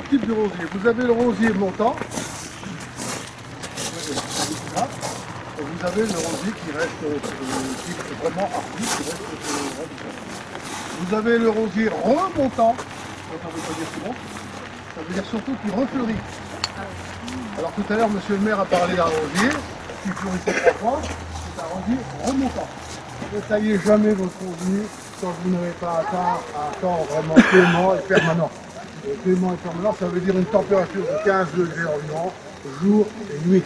Type de rosier. Vous avez le rosier montant. Et vous avez le rosier qui reste type vraiment hardi, qui reste radical. Vous avez le rosier remontant. Ça veut pas dire souvent. Ça veut dire surtout qu'il refleurit. Alors tout à l'heure, monsieur le maire a parlé d'un rosier qui fleurissait 3 fois. C'est un rosier remontant. Ne taillez jamais votre rosier quand vous n'avez pas atteint un temps vraiment clément et permanent. Et clément et permanent, ça veut dire une température de 15 degrés environ, jour et nuit.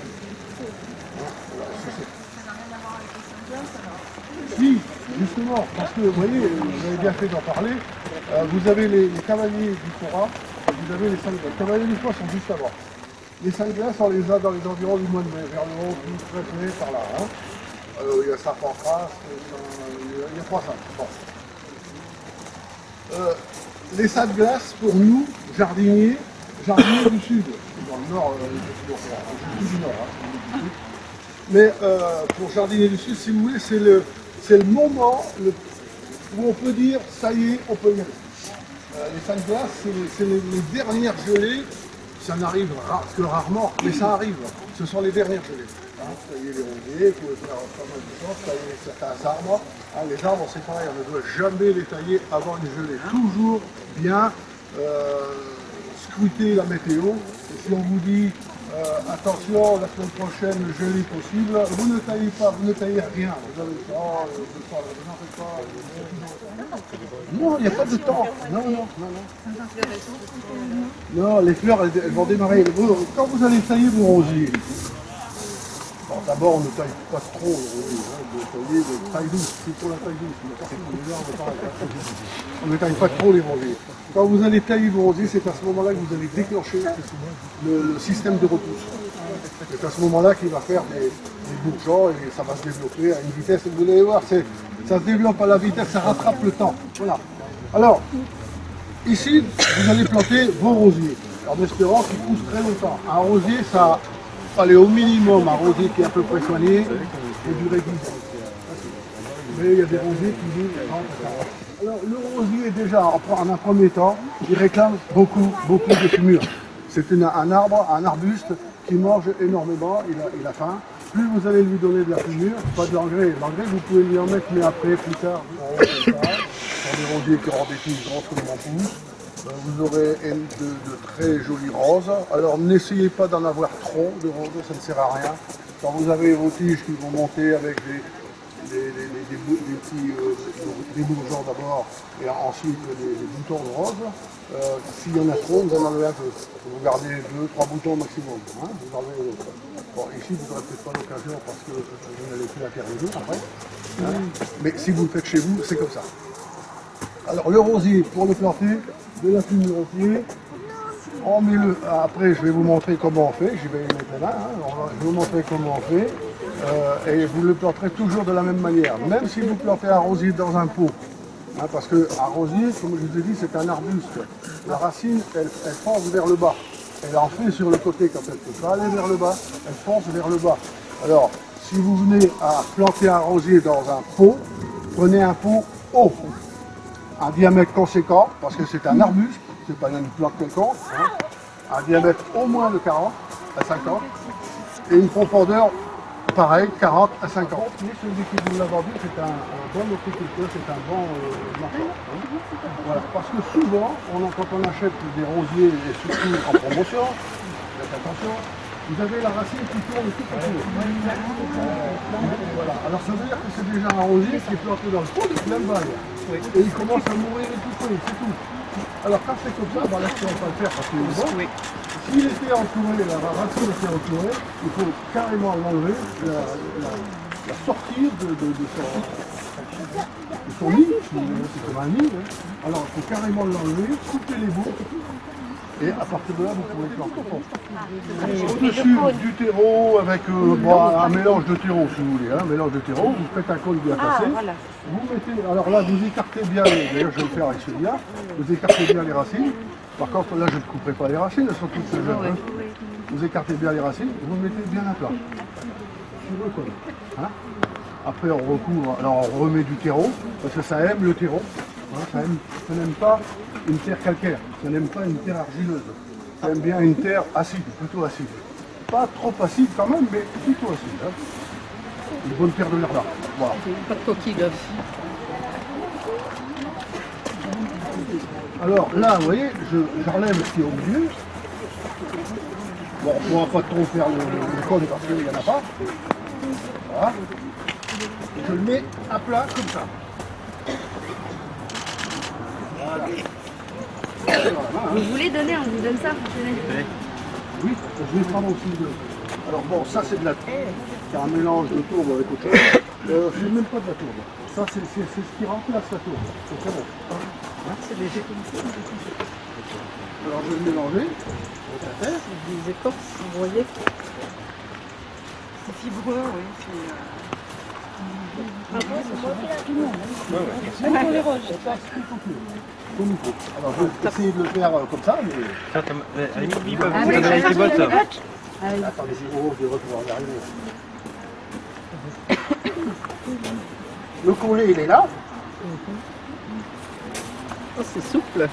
Si, justement, parce que vous voyez, vous avez bien fait d'en parler, vous avez les cavaliers du Cora, vous avez les 5 glaces. Les cavaliers du Cora sont juste avant. Les 5 glaces, on les a dans les environs du mois de mai, vers le 11, 12, 13 mai, par là. Hein. Il y a Sarpentras, il y a 3 5. Bon. Les 5 glaces, pour nous, jardiniers du Sud, dans le Nord, du Nord, hein, mais pour jardinier du Sud, si vous voulez, c'est le moment où on peut dire, ça y est, on peut y aller. Les 5 glaces, c'est les dernières gelées. Ça n'arrive que rarement, mais ça arrive. Ce sont les dernières gelées. Hein, tailler les rosiers, vous pouvez faire pas mal de choses, tailler certains arbres. Hein, les arbres, c'est pareil, on ne doit jamais les tailler avant une gelée. Toujours bien scruter la météo. Et si on vous dit attention, la semaine prochaine, gelée possible, vous ne taillez pas, vous ne taillez rien. Vous avez le temps, n'en faites pas. Non, il n'y a pas de temps. Non. Non, les fleurs, elles vont démarrer. Quand vous allez tailler vos rosiers, bon, d'abord, on ne taille pas trop le rosier. Hein, de tailler de taille douce, c'est pour la taille douce. On ne taille pas trop les rosiers. Quand vous allez tailler vos rosiers, c'est à ce moment-là que vous allez déclencher le système de repousse. C'est à ce moment-là qu'il va faire des bourgeons et ça va se développer à une vitesse. Vous allez voir, ça se développe à la vitesse, ça rattrape le temps. Voilà. Alors, ici, vous allez planter vos rosiers, en espérant qu'ils poussent très longtemps. Un rosier, ça fallait au minimum un rosier qui est à peu près soigné et durer 10 ans. Mais il y a des rosiers qui vivent 30 à 40. Alors, le rosier, déjà, en un premier temps, il réclame beaucoup de fumure. C'est un arbuste qui mange énormément, il a faim. Plus vous allez lui donner de la fumure, pas de l'engrais. L'engrais, vous pouvez lui en mettre, mais après, plus tard, comme ça, sur des rosiers qui auront des tiges grosses comme mon pouce. Vous aurez de très jolies roses. Alors, n'essayez pas d'en avoir trop de roses, ça ne sert à rien. Quand vous avez vos tiges qui vont monter avec des bourgeons d'abord et ensuite des boutons de rose. S'il y en a trop, vous en enlevez un peu. Vous gardez 2-3 boutons au maximum. Hein, vous enlevez les autres. Bon, ici, vous n'aurez peut-être pas l'occasion parce que vous n'allez plus la faire le jour après. Hein, mais si vous le faites chez vous, c'est comme ça. Alors, le rosier, pour le planter, de la fumure au pied. On met après, je vais vous montrer comment on fait. Je vais mettre là. Hein, je vais vous montrer comment on fait. Et vous le planterez toujours de la même manière, même si vous plantez un rosier dans un pot. Hein, parce qu'un rosier, comme je vous ai dit, c'est un arbuste. La racine, elle fonce vers le bas. Elle en fait sur le côté quand elle ne peut pas aller vers le bas, elle fonce vers le bas. Alors, si vous venez à planter un rosier dans un pot, prenez un pot haut, un diamètre conséquent, parce que c'est un arbuste, c'est pas une plante quelconque, hein, un diamètre au moins de 40 à 50, et une profondeur pareil, 40 à 50. Mais celui qui vous l'a vendu, c'est un bon horticulteur, c'est un bon marchand. Hein. Voilà. Parce que souvent, quand on achète des rosiers, et surtout en promotion, faites attention, vous avez la racine qui tourne tout autour. Voilà. Alors ça veut dire que c'est déjà un rosier qui est planté dans le pot de plein balle. Et il commence à mourir et tout, c'est tout. Alors quand c'est comme ça, là je ne peux pas le faire parce qu'il est bon. S'il était entouré, la racine était entourée, il faut carrément l'enlever, la sortir de son nid, c'est comme un nid. Hein. Alors il faut carrément l'enlever, couper les bouts, et à partir de là, vous pouvez planter. Au-dessus du terreau, avec un mélange de terreau, si vous voulez, un mélange de terreau, vous faites un col bien passé. Voilà. Vous mettez, alors là, vous écartez bien, d'ailleurs je vais le faire avec celui-là, vous écartez bien les racines. Par contre, là, je ne couperai pas les racines, elles sont toutes jeunes. Hein. Vous écartez bien les racines, vous mettez bien à plat. Sur le col. Hein. Après, on recouvre, alors on remet du terreau, parce que ça aime le terreau. Ça n'aime pas une terre calcaire, ça n'aime pas une terre argileuse. Ça aime bien une terre acide, plutôt acide. Pas trop acide quand même, mais plutôt acide. Hein. Une bonne terre de Verdun. Voilà. Pas de coquille d'œuf. Alors là, vous voyez, j'enlève ce qui est au milieu. Bon, on ne pourra pas trop faire le cône parce qu'il n'y en a pas. Voilà. Et je le mets à plat comme ça. Vous voulez donner, on vous donne ça. Oui, je vais prendre aussi de... Alors bon, ça c'est de la tourbe. C'est un mélange de tourbe avec autre chose. Je n'ai même pas de la tourbe. Ça c'est ce qui remplace la tourbe. C'est très bon. Hein, c'est léger comme ça. Alors je vais le mélanger. Des écorces, vous voyez. C'est fibreux, oui. Pour les roches. Comme il faut. Alors je vais essayer de le faire comme ça, mais... Ça, à la limite, ils peuvent vous donner avec les bottes, ça. Attendez, je vais pouvoir y arriver. Le collet, il est là. Oh, c'est souple.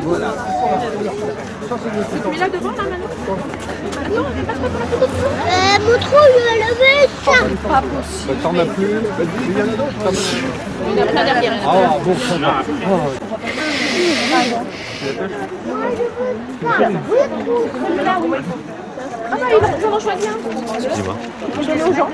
Voilà. Mais là devant, là maintenant. Non, on n'est pas trop pour la photo. Mon trou, il va lever ça. Pas possible. T'en as plus. Il y en a d'autres. Il y en a plein derrière. Ah bon, ça va. Ah bah, ils en ont choisi un. Excusez-moi. Je vais aux gens.